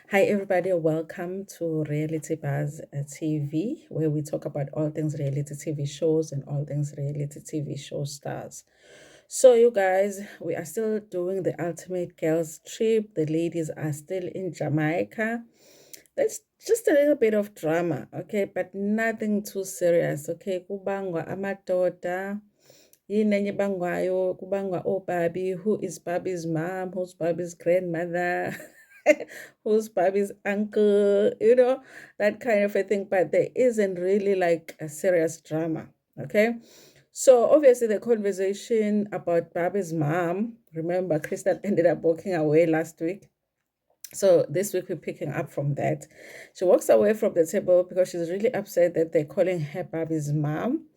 Hi, everybody. Welcome to Reality Buzz TV, where we talk about all things reality TV shows and all things reality TV show stars. So, you guys, we are still doing the Ultimate Girls Trip. The ladies are still in Jamaica. There's just a little bit of drama, okay, but nothing too serious, okay? Kubangwa amadoda. Yini enye ebangwayo kubangwa oBarbie. Who is Barbie's mom? Who's Barbie's grandmother? Who's Barbie's uncle? That kind of a thing. But there isn't really like a serious drama. Okay. So obviously the conversation about Barbie's mom, remember Crystal ended up walking away last week. So this week we're picking up from that. She walks away from the table because she's really upset that they're calling her Barbie's mom.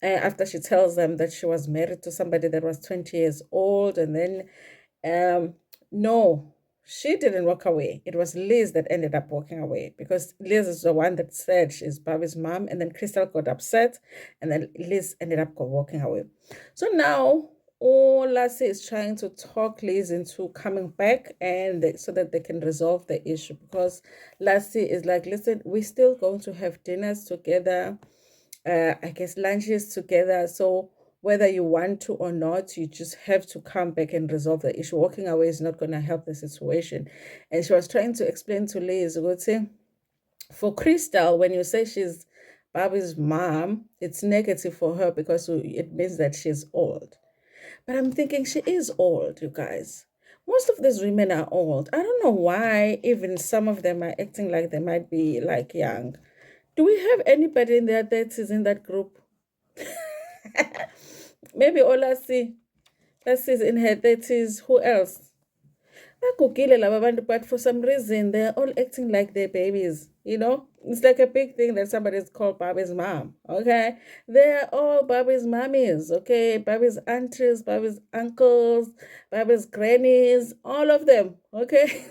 After she tells them that she was married to somebody that was 20 years old, and then no, she didn't walk away. It was Liz that ended up walking away because Liz is the one that said she's Bobby's mom, and then Crystal got upset, and then Liz ended up walking away. So now Lassie is trying to talk Liz into coming back so that they can resolve the issue because Lassie is like, listen, we're still going to have dinners together, I guess lunches together. So whether you want to or not, you just have to come back and resolve the issue. Walking away is not going to help the situation. And she was trying to explain to Liz, would say, for Crystal, when you say she's Bobby's mom, it's negative for her because it means that she's old. But I'm thinking she is old, you guys. Most of these women are old. I don't know why even some of them are acting like they might be like young. Do we have anybody in their 30s in that group? Maybe Olasi. Lasi's in her 30s. Who else? Bagugile laba bantu, but for some reason they're all acting like they're babies. It's like a big thing that somebody's called Bobby's mom. Okay, they're all Bobby's mommies. Okay, Bobby's aunties, Bobby's uncles, Bobby's grannies, all of them. Okay.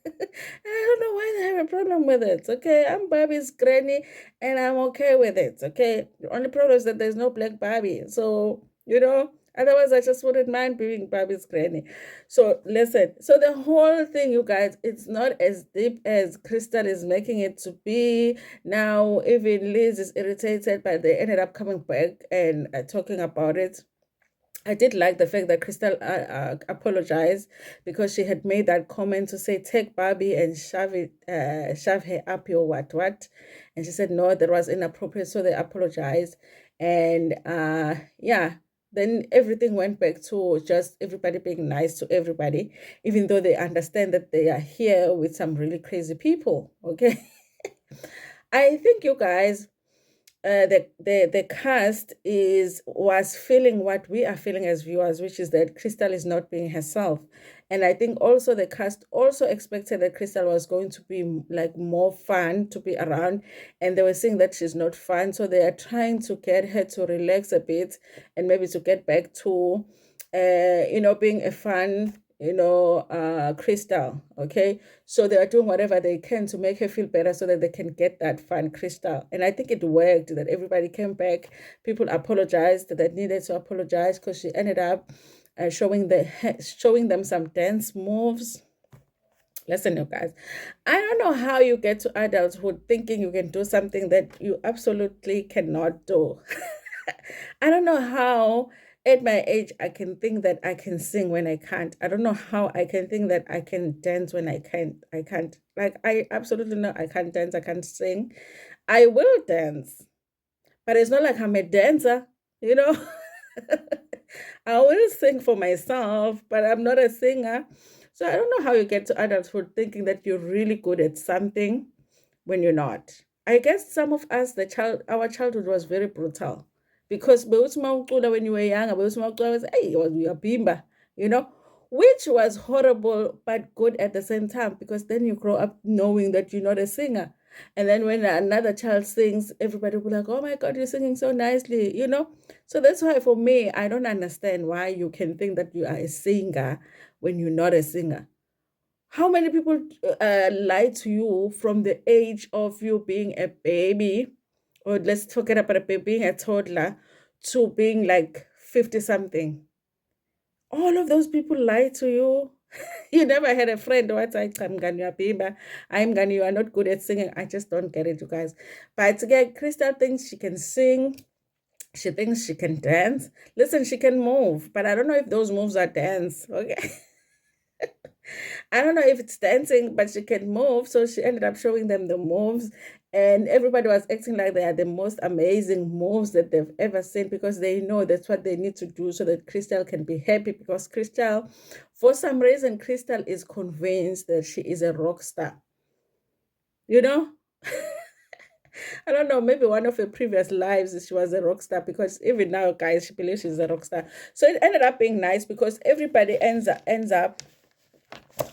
I don't know why they have a problem with it. Okay, I'm Barbie's granny and I'm okay with it. Okay, the only problem is that there's no black Barbie. So, otherwise I just wouldn't mind being Barbie's granny. So, listen, so the whole thing, you guys, it's not as deep as Crystal is making it to be. Now, even Liz is irritated, but they ended up coming back and talking about it. I did like the fact that Crystal apologized because she had made that comment to say take Barbie and shove her up your what, and she said no, that was inappropriate. So they apologized, and yeah, then everything went back to just everybody being nice to everybody, even though they understand that they are here with some really crazy people. Okay, I think you guys the cast was feeling what we are feeling as viewers, which is that Crystal is not being herself. And I think also the cast also expected that Crystal was going to be like more fun to be around, and they were saying that she's not fun, so they are trying to get her to relax a bit and maybe to get back to being a fun Crystal. Okay, so they are doing whatever they can to make her feel better so that they can get that fun Crystal. And I think it worked, that everybody came back. People apologized that needed to apologize because she ended up showing them some dance moves. Listen, you guys, I don't know how you get to adulthood thinking you can do something that you absolutely cannot do. I don't know how at my age I can think that I can sing when I can't. I don't know how I can think that I can dance when I can't. I can't. Like I absolutely know I can't dance, I can't sing. I will dance, but it's not like I'm a dancer, you know. I will sing for myself, but I'm not a singer. So I don't know how you get to adulthood thinking that you're really good at something when you're not. I guess some of us, our childhood was very brutal because when you were younger, was hey, you're bimba, you know, which was horrible but good at the same time because then you grow up knowing that you're not a singer. And then when another child sings, everybody will be like, oh my God, you're singing so nicely, you know? So that's why for me, I don't understand why you can think that you are a singer when you're not a singer. How many people lie to you from the age of you being a baby, or let's talk it about being a toddler, to being like 50 something? All of those people lie to you. You never had a friend what I am Gani Bimba. I'm Gani, you are not good at singing. I just don't get it, you guys. But again, Crystal thinks she can sing. She thinks she can dance. Listen, she can move, but I don't know if those moves are dance. Okay. I don't know if it's dancing, but she can move. So she ended up showing them the moves. And everybody was acting like they are the most amazing moves that they've ever seen because they know that's what they need to do so that Crystal can be happy. Because Crystal, for some reason, Crystal is convinced that she is a rock star. You know? I don't know, maybe one of her previous lives she was a rock star because even now, guys, she believes she's a rock star. So it ended up being nice because everybody ends up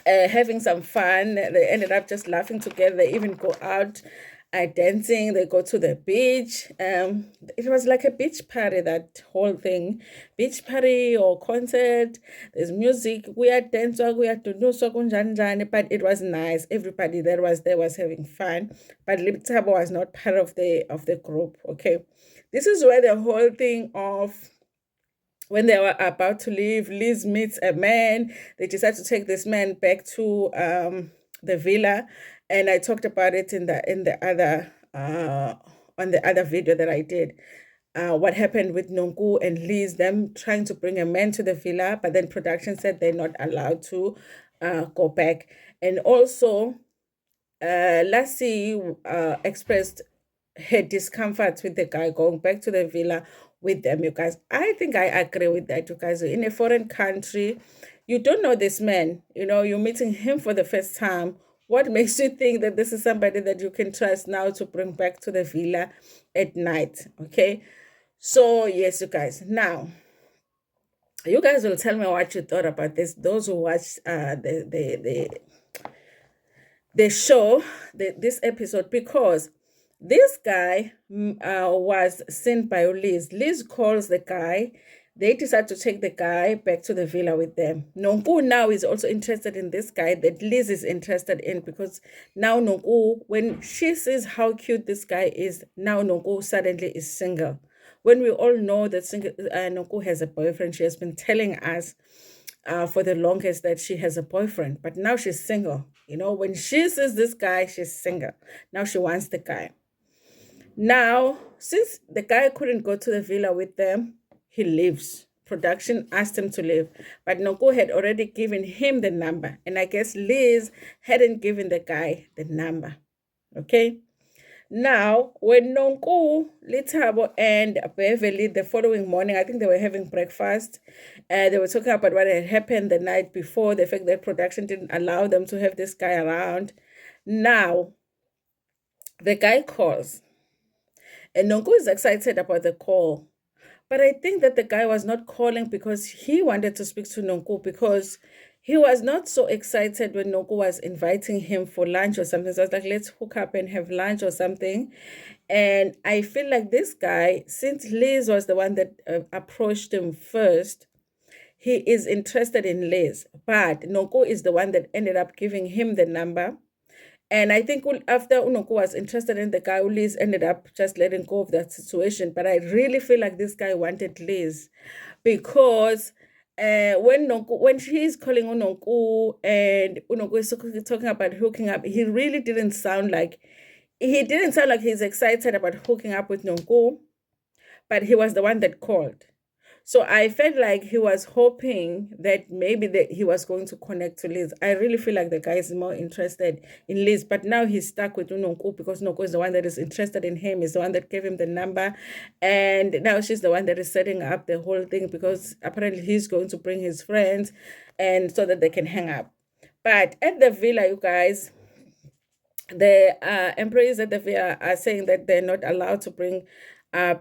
having some fun. They ended up just laughing together. They even go out dancing. They go to the beach. It was like a beach party, that whole thing. Beach party or concert. There's music. We are dancing. We are doing but it was nice. Everybody that was there was having fun. But Liptabo was not part of the group. Okay. This is where the whole thing of when they were about to leave, Liz meets a man. They decide to take this man back to the villa, and I talked about it in the other on the other video that I did. What happened with Nonku and Liz, them trying to bring a man to the villa, but then production said they're not allowed to go back. And also, Lassie expressed her discomfort with the guy going back to the villa with them, you guys. I think I agree with that, you guys. In a foreign country, you don't know this man, you're meeting him for the first time. What makes you think that this is somebody that you can trust now to bring back to the villa at night? Okay. So, yes, you guys. Now, you guys will tell me what you thought about this. Those who watched the show, this episode, because this guy was seen by Liz. Liz calls the guy. They decide to take the guy back to the villa with them. Nonku now is also interested in this guy that Liz is interested in because now Nonku, when she sees how cute this guy is, now Nonku suddenly is single. When we all know that Nonku has a boyfriend, she has been telling us for the longest that she has a boyfriend, but now she's single. When she sees this guy, she's single. Now she wants the guy. Now, since the guy couldn't go to the villa with them, he leaves. Production asked him to leave, but Nonku had already given him the number, and I guess Liz hadn't given the guy the number. Okay. Now, when Nonku, Litabo, and Beverly the following morning, I think they were having breakfast. They were talking about what had happened the night before, the fact that production didn't allow them to have this guy around. Now, the guy calls, and Nonku is excited about the call. But I think that the guy was not calling because he wanted to speak to Nonku because he was not so excited when Nonku was inviting him for lunch or something. So I was like, let's hook up and have lunch or something. And I feel like this guy, since Liz was the one that approached him first, he is interested in Liz. But Nonku is the one that ended up giving him the number. And I think after Unoko was interested in the guy, Liz ended up just letting go of that situation. But I really feel like this guy wanted Liz because when she's calling Unoko and Unoko is talking about hooking up, he didn't sound like he's excited about hooking up with Nonku, but he was the one that called. So I felt like he was hoping that maybe he was going to connect to Liz. I really feel like the guy is more interested in Liz, but now he's stuck with Nonku because Nonku is the one that is interested in him, is the one that gave him the number. And now she's the one that is setting up the whole thing because apparently he's going to bring his friends and so that they can hang up. But at the villa, you guys, the employees at the villa are saying that they're not allowed to bring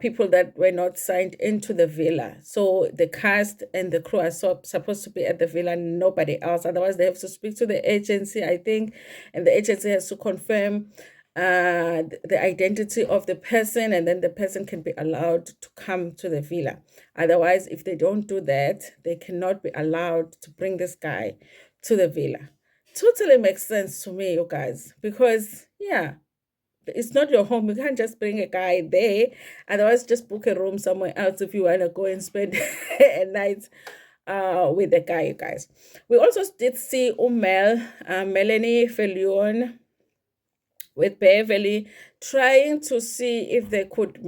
people that were not signed into the villa. So the cast and the crew are supposed to be at the villa, nobody else. Otherwise, they have to speak to the agency, I think, and the agency has to confirm the identity of the person, and then the person can be allowed to come to the villa. Otherwise, if they don't do that, they cannot be allowed to bring this guy to the villa. Totally makes sense to me, you guys, because yeah, it's not your home. You can't just bring a guy there. Otherwise, just book a room somewhere else if you want to go and spend a night with the guy, you guys. We also did see Melanie Felion with Beverly trying to see if they could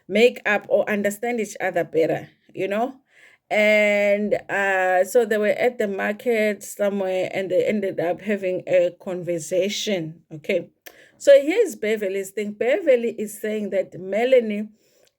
make up or understand each other better, you know. And so they were at the market somewhere and they ended up having a conversation. Okay. So here's Beverly's thing. Beverly is saying that Melanie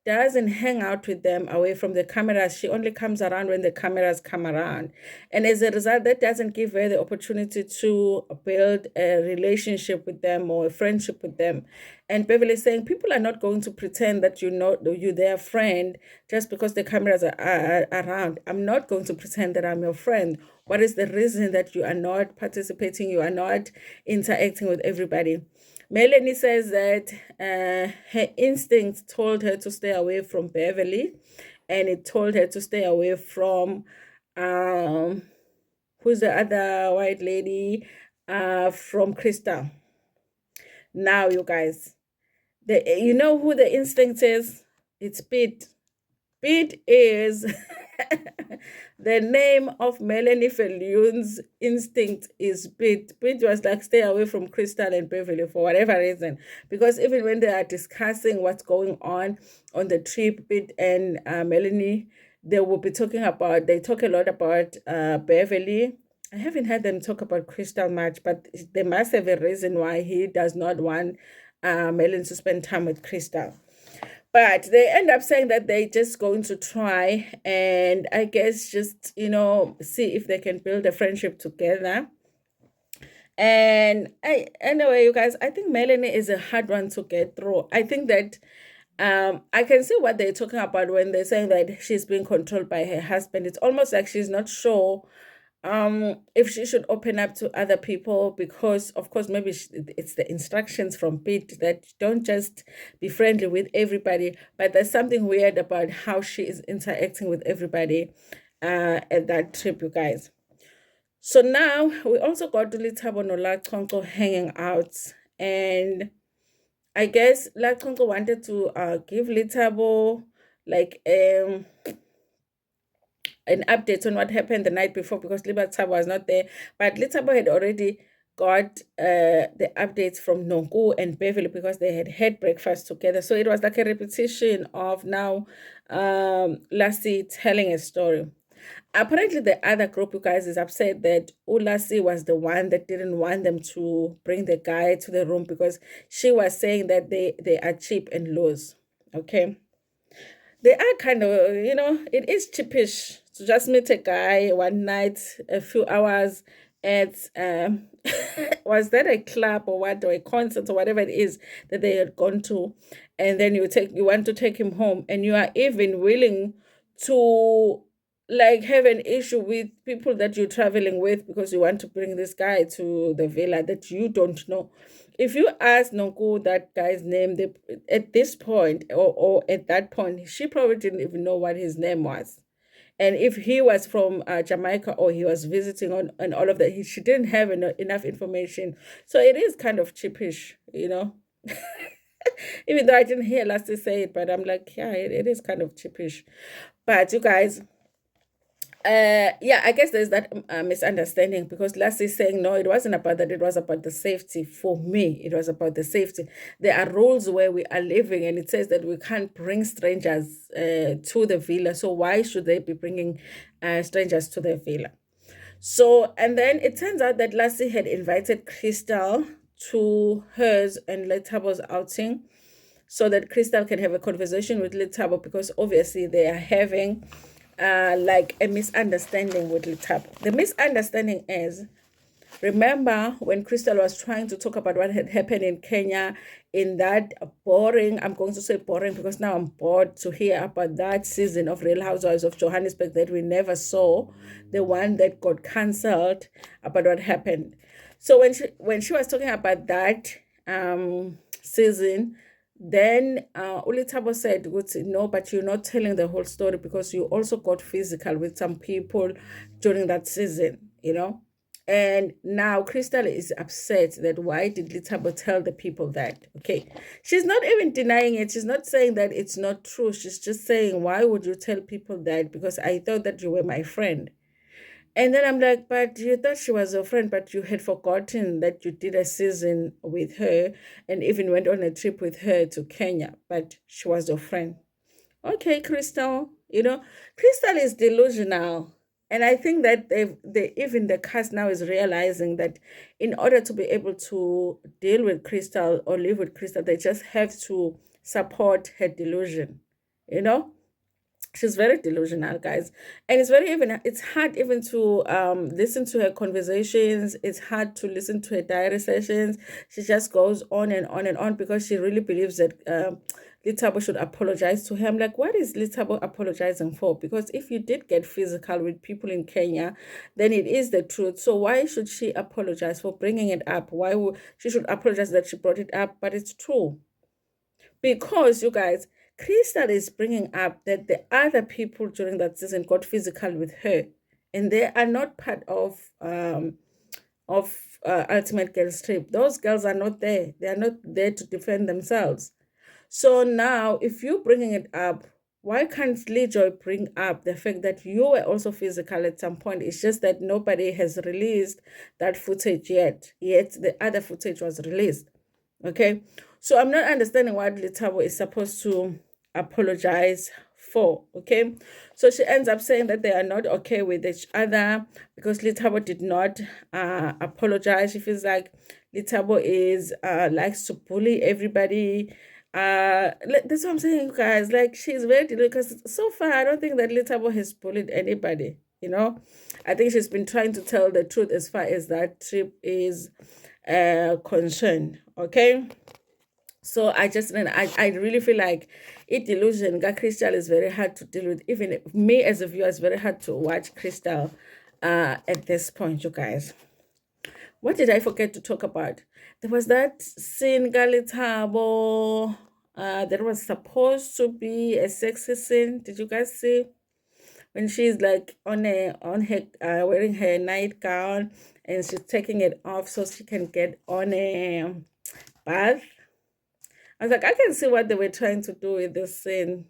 doesn't hang out with them away from the cameras. She only comes around when the cameras come around. And as a result, that doesn't give her the opportunity to build a relationship with them or a friendship with them. And Beverly is saying people are not going to pretend that you're their friend just because the cameras are around. I'm not going to pretend that I'm your friend. What is the reason that you are not participating? You are not interacting with everybody? Melanie says that her instincts told her to stay away from Beverly, and it told her to stay away from who's the other white lady, from Crystal. Now, you guys, you know who the instinct is? It's Pete. Pete is the name of Melanie Felioun's instinct is Pete. Pete was like, stay away from Crystal and Beverly for whatever reason. Because even when they are discussing what's going on the trip, Pete and Melanie, they will be they talk a lot about Beverly. I haven't heard them talk about Crystal much, but they must have a reason why he does not want Melanie to spend time with Crystal. But they end up saying that they're just going to try and I guess just, see if they can build a friendship together. And anyway, you guys, I think Melanie is a hard one to get through. I think that I can see what they're talking about when they're saying that she's being controlled by her husband. It's almost like she's not sure if she should open up to other people because of course maybe it's the instructions from Pete that don't just be friendly with everybody, but there's something weird about how she is interacting with everybody at that trip, you guys. So now we also got Lithabo no Lachonko hanging out, and I guess Lachonko wanted to give Lithabo like an update on what happened the night before because Libatabo was not there. But Litabo had already got the updates from Nonku and Beverly because they had breakfast together. So it was like a repetition of now Lassie telling a story. Apparently, the other group, you guys, is upset that Ulasi was the one that didn't want them to bring the guy to the room because she was saying that they are cheap and loose. Okay. They are kind of, it is cheapish to just meet a guy one night, a few hours at, was that a club or what, or a concert or whatever it is that they had gone to, and then you want to take him home, and you are even willing to like have an issue with people that you're traveling with because you want to bring this guy to the villa that you don't know. If you ask Nonku that guy's name, at this point or at that point, she probably didn't even know what his name was. And if he was from Jamaica or he was visiting and all of that, she didn't have enough information. So it is kind of cheapish, Even though I didn't hear Lassie say it, but I'm like, yeah, it is kind of cheapish. But you guys, yeah, I guess there's that misunderstanding because Lassie is saying no, it wasn't about that, it was about the safety. For me, it was about the safety. There are rules where we are living, and it says that we can't bring strangers to the villa. So why should they be bringing strangers to the villa? So, and then it turns out that Lassie had invited Crystal to hers and Letabo's outing so that Crystal can have a conversation with Letabo because obviously they are having like a misunderstanding with Letabo. The misunderstanding is, remember when Crystal was trying to talk about what had happened in Kenya in that boring, I'm going to say boring because now I'm bored to hear about that season of Real Housewives of Johannesburg that we never saw, the one that got cancelled, about what happened. So when she was talking about that season, then Ulitabo said, no, but you're not telling the whole story because you also got physical with some people during that season, And now Crystal is upset that why did Litabo tell the people that? Okay. She's not even denying it. She's not saying that it's not true. She's just saying, why would you tell people that? Because I thought that you were my friend. And then I'm like, but you thought she was your friend, but you had forgotten that you did a season with her and even went on a trip with her to Kenya, but she was your friend. Okay, Crystal, Crystal is delusional. And I think that even the cast now is realizing that in order to be able to deal with Crystal or live with Crystal, they just have to support her delusion, you know? She's very delusional, guys. And it's hard even to listen to her conversations. It's hard to listen to her diary sessions. She just goes on and on and on because she really believes that Litabo should apologize to her. I'm like, what is Litabo apologizing for? Because if you did get physical with people in Kenya, then it is the truth. So why should she apologize for bringing it up? Why would she should apologize that she brought it up? But it's true. Because, you guys, Crystal is bringing up that the other people during that season got physical with her, and they are not part of Ultimate Girls Trip. Those girls are not there. They are not there to defend themselves. So now, if you're bringing it up, why can't Lejoy bring up the fact that you were also physical at some point? It's just that nobody has released that footage yet. Yet the other footage was released. Okay, so I'm not understanding what Litabo is supposed to apologize for. Okay, so she ends up saying that they are not okay with each other because Litabo did not apologize. She feels like Litabo is likes to bully everybody. That's what I'm saying, guys. Like, she's very delicate because so far I don't think that Litabo has bullied anybody. I think she's been trying to tell the truth as far as that trip is concerned. Okay, so I really feel like it delusion got Crystal is very hard to deal with. Even me as a viewer, it's very hard to watch Crystal at this point, you guys. What did I forget to talk about? There was that scene, Galitabo, that was supposed to be a sexy scene. Did you guys see? When she's like on her wearing her nightgown and she's taking it off so she can get on a bath. I was like, I can see what they were trying to do with this scene.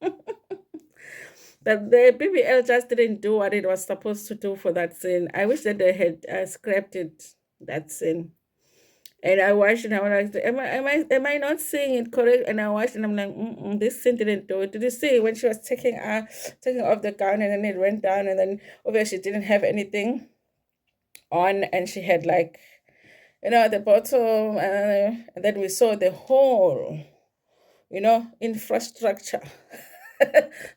That the BBL just didn't do what it was supposed to do for that scene. I wish that they had scrapped that scene. And I watched and I was like, am I not seeing it correct? And I watched and I'm like, this scene didn't do it. Did you see when she was taking off the gown and then it went down and then obviously she didn't have anything on and she had like, at the bottom and then we saw the whole, infrastructure.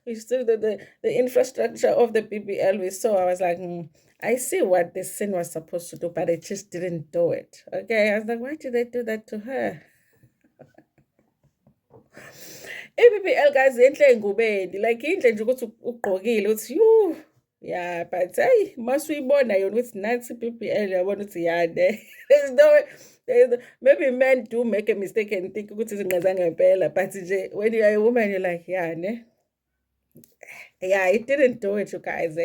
We saw the infrastructure of the BBL we saw. I was like, I see what this scene was supposed to do, but it just didn't do it. Okay, I was like, why did they do that to her? I-BBL guys inhle engubeni like inhle nje ukuthi ugqokile uthi you yeah, but hey, masuyibona yona ukuthi nansi i-BBL yabona ukuthi yani there's no way maybe men do make a mistake and think ukuthi izinqe ngempela, but nje when you are a woman you're like yeah, ne? Yeah, it didn't do it, you guys.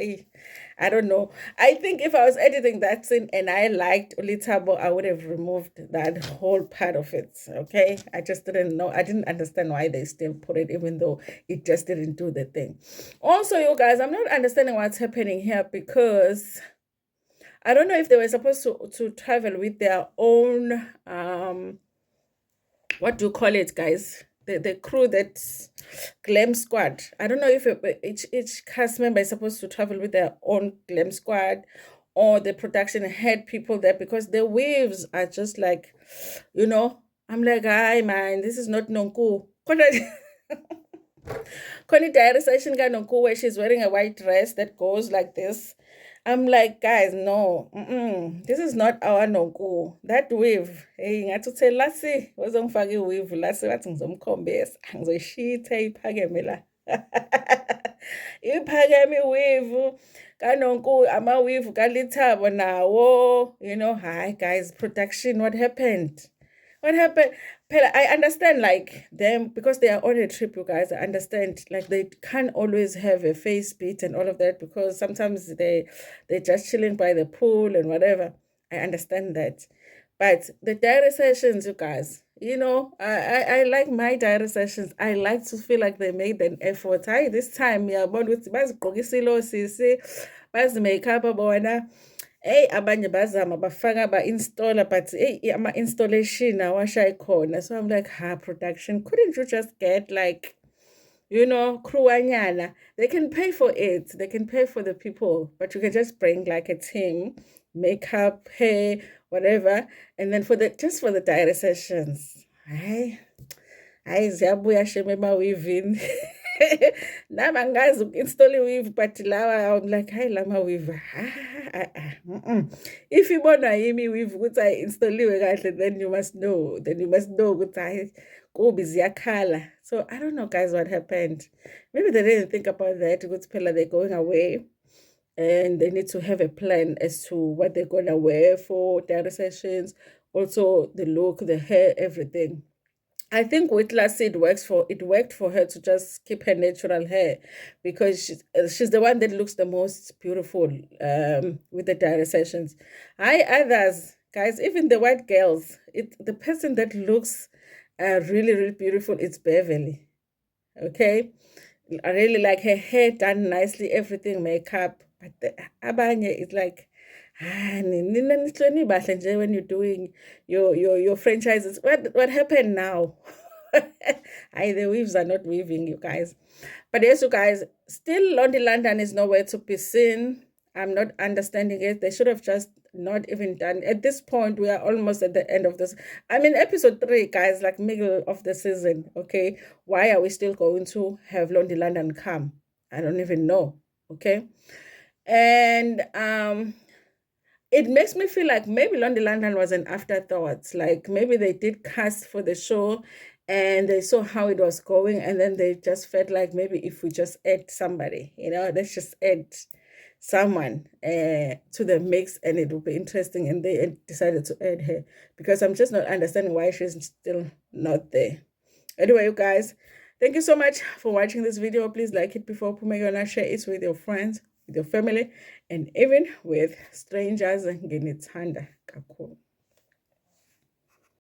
I don't know. I think if I was editing that scene and I liked Olitabo, I would have removed that whole part of it. Okay, I just didn't know. I didn't understand why they still put it, even though it just didn't do the thing. Also, you guys, I'm not understanding what's happening here because I don't know if they were supposed to travel with their own what do you call it, guys? The crew that's glam squad. I don't know if each cast member is supposed to travel with their own glam squad or the production had people there because the waves are just like, I'm like, hi man, this is not Nonku. Connie diary session guy Nonku where she's wearing a white dress that goes like this. I'm like, guys, no, this is not our Nonku. That wave, hey, ngathi lasi wazongifaka iwave lasi wathi ngizomkhombisa ngizoshitha iphakeme la. Iphakeme iwave kaNonku amawave kaLithabo nawo, hi guys, production, what happened? What happened? Phela, I understand like them because they are on a trip, you guys. I understand like they can't always have a face beat and all of that because sometimes they're just chilling by the pool and whatever. I understand that. But the diary sessions, you guys, I like my diary sessions. I like to feel like they made an effort. Hi, this time, yeah, but with bazigqokisile osisi, bazi-make up bona. Hey, abanye bazama bafaka ba-installer, but hey, ama-installation awashayi khona. So I'm like, production, couldn't you just get like, crewanyana? They can pay for it. They can pay for the people, but you can just bring like a team, makeup, hair, whatever, and then just for the diary sessions. Hayi ziyabuya shem emawivini. Nami angazi uku-install i-weave but lawa I'm like hayi lama-weave if ibonwa yimi i-weave ukuthi ayi-install-iwe kahle then you must know ukuthi hayi kubi ziyakhala. So I don't know guys what happened. Maybe they didn't think about that ukuthi phela they're going away and they need to have a plan as to what they're gonna wear for diary sessions, also the look, the hair, everything. I think with Lassie it worked for her to just keep her natural hair because she's the one that looks the most beautiful with the diary sessions. Others guys, even the white girls, the person that looks really really beautiful is Beverly. Okay, I really like her hair done nicely, everything makeup, but the abanye is like nina nihloni bahle nje when you're doing your franchises. What happened now? The weaves are not weaving, you guys. But yes, you guys, still Lonely London is nowhere to be seen. I'm not understanding it. They should have just not even done. At this point, we are almost at the end of this. I mean, episode 3, guys, like middle of the season. Okay, why are we still going to have Lonely London come? I don't even know. Okay, and it makes me feel like maybe Lonely London was an afterthought. Like maybe they did cast for the show and they saw how it was going, and then they just felt like maybe if we just add somebody, let's just add someone to the mix and it will be interesting. And they decided to add her because I'm just not understanding why she's still not there. Anyway, you guys, thank you so much for watching this video. Please like it before Pumegona, share it with your friends, with your family, and even with strangers. Nginithanda kakhulu.